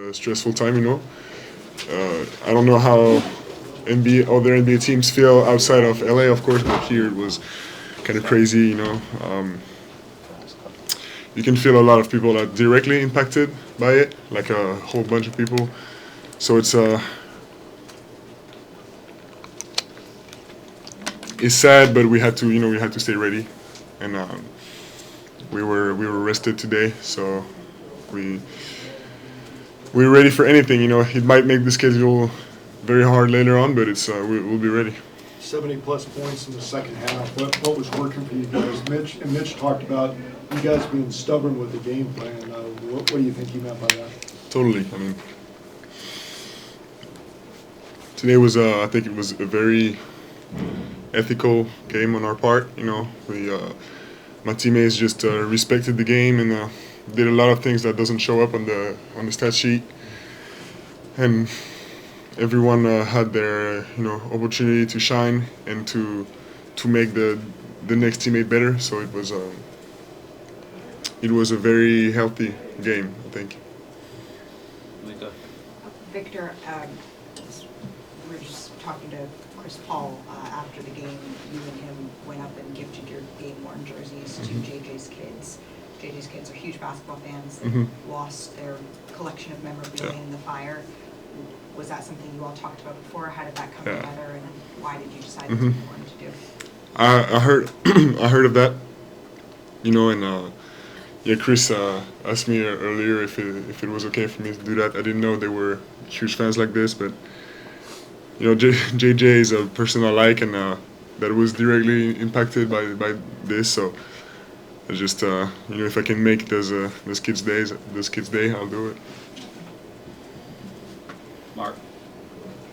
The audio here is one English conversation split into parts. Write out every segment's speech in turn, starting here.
a stressful time. I don't know how other NBA teams feel outside of LA, of course, but here it was kind of crazy. You can feel a lot of people that directly impacted by it, like a whole bunch of people. So it's sad, but we had to stay ready, and we were rested today, so we're ready for anything. It might make the schedule very hard later on, but we'll be ready. 70-plus points in the second half. What was working for you guys? Mitch talked about you guys being stubborn with the game plan. What do you think he meant by that? Totally. I mean, today was I think it was a very ethical game on our part. My teammates just respected the game and did a lot of things that doesn't show up on the stat sheet, and everyone had their opportunity to shine and to make the next teammate better. So it was a very healthy game, I think. Victor, we were just talking to Chris Paul after the game. You and him went up and gifted your game-worn jerseys to JJ's kids. JJ's kids are huge basketball fans. They lost their collection of memorabilia in the fire. Was that something you all talked about before? How did that come together, and why did you decide that's what you wanted to do? I heard I heard of that, and Chris asked me earlier if it was okay for me to do that. I didn't know they were huge fans like this, but JJ is a person I like, and that was directly impacted by this. So I just if I can make those kids' day, I'll do it. Mark.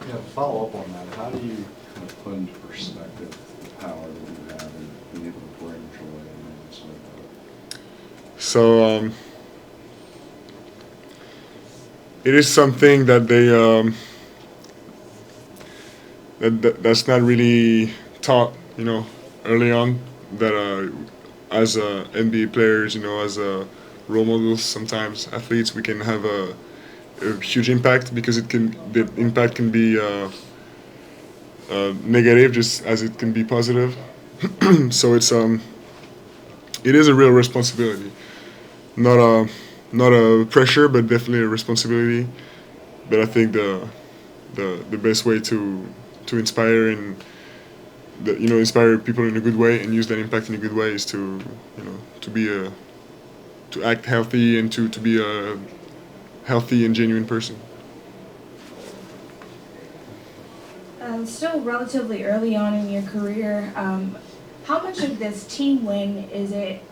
Yeah, follow up on that. How do you kind of put into perspective the power that you have in being able to bring joy in moments like that? So it is something that they that's not really taught, early on. That as NBA players, as role models, sometimes athletes, we can have a huge impact because the impact can be negative just as it can be positive. So it is a real responsibility, not a pressure, but definitely a responsibility. But I think the best way to inspire and inspire people in a good way and use that impact in a good way is to act healthy and to be a healthy and genuine person. Still relatively early on in your career, how much of this team win is it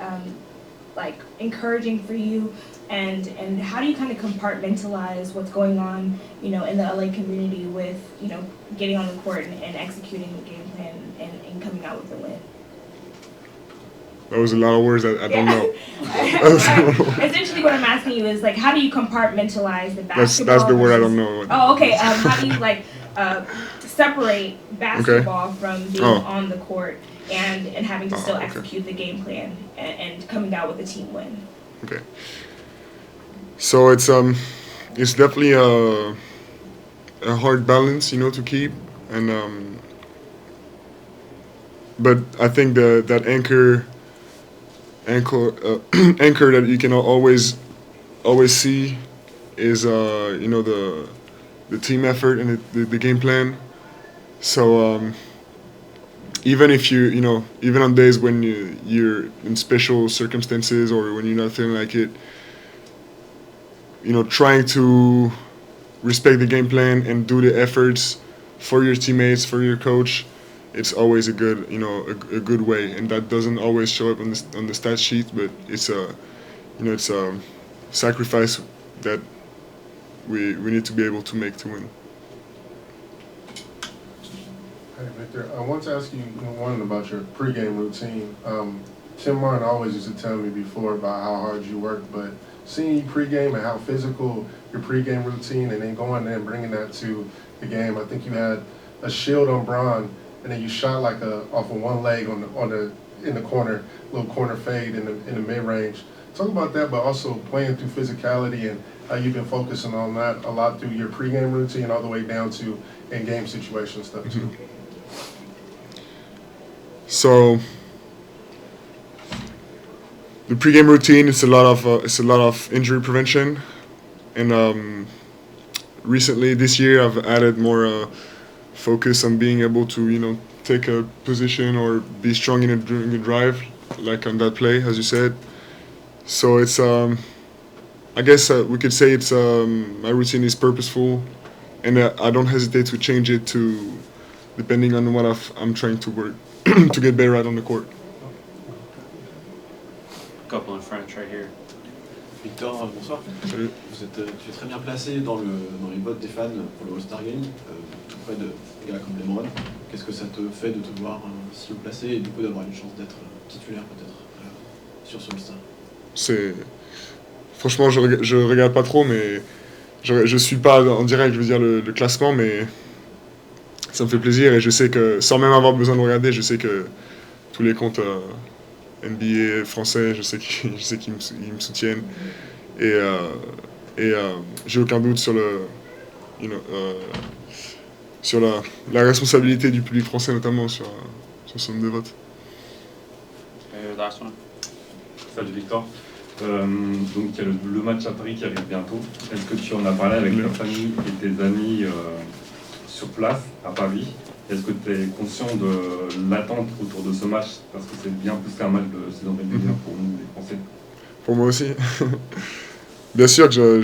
encouraging for you, and how do you kind of compartmentalize what's going on in the LA community with getting on the court and executing the game plan and coming out with a win? That was a lot of words that I don't know. Essentially, what I'm asking you is how do you compartmentalize the basketball? That's the word I don't know. Oh, okay. How do you separate basketball from being on the court and having to still execute the game plan and coming out with a team win? Okay. So it's definitely a hard balance, to keep, and but I think that anchor that you can always see is the team effort and the game plan. So even if even on days when you're in special circumstances or when you're not feeling like it, trying to respect the game plan and do the efforts for your teammates, for your coach, it's always a good a good way, and that doesn't always show up on the stat sheet, but it's a sacrifice that we need to be able to make to win. Hey Victor, I want to ask you one about your pregame routine. Tim Martin always used to tell me before about how hard you work, but seeing you pregame and how physical your pregame routine, and then going there and bringing that to the game. I think you had a shield on Bron, and then you shot off of one leg in the corner, little corner fade in the mid range. Talk about that, but also playing through physicality and how you've been focusing on that a lot through your pregame routine all the way down to in-game situation stuff too. So the pregame routine, it's a lot of injury prevention, and recently this year I've added more focus on being able to take a position or be strong during a drive, like on that play as you said. So it's I guess we could say it's my routine is purposeful, and I don't hesitate to change it to depending on what I'm trying to work to get better at on the court. Couple in French right here. Victor, bonsoir. Salut. Tu es très bien placé dans les votes des fans pour le All-Star Game, auprès de gars comme LeBron. Qu'est-ce que ça te fait de te voir si haut placé et du coup d'avoir une chance d'être titulaire peut-être sur ce All-Star? Franchement, je regarde pas trop, mais je suis pas en direct, je veux dire le classement, mais ça me fait plaisir et je sais que sans même avoir besoin de regarder, je sais que tous les comptes NBA français, je sais qu'ils me soutiennent et j'ai aucun doute sur sur la responsabilité du public français, notamment sur ce nombre de votes. Last one. Salut Victor. Donc il y a le match à Paris qui arrive bientôt. Est-ce que tu en as parlé avec ta famille et tes amis sur place à Paris? Est-ce que tu es conscient de l'attente autour de ce match? Parce que c'est bien plus qu'un match de saison régulière pour nous, les Français. Pour moi aussi. Bien sûr que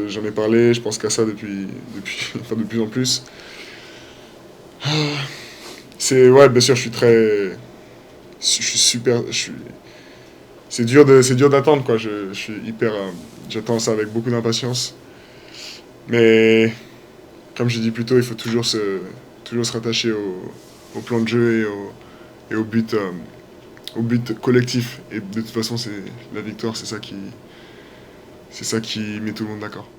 j'en ai parlé, je pense qu'à ça depuis enfin de plus en plus. Ouais, bien sûr, je suis super, c'est dur d'attendre quoi. Je suis hyper, j'attends ça avec beaucoup d'impatience. Mais comme j'ai dit plus tôt, il faut toujours se rattacher au plan de jeu et au but collectif. Et de toute façon, c'est la victoire, c'est ça qui met tout le monde d'accord.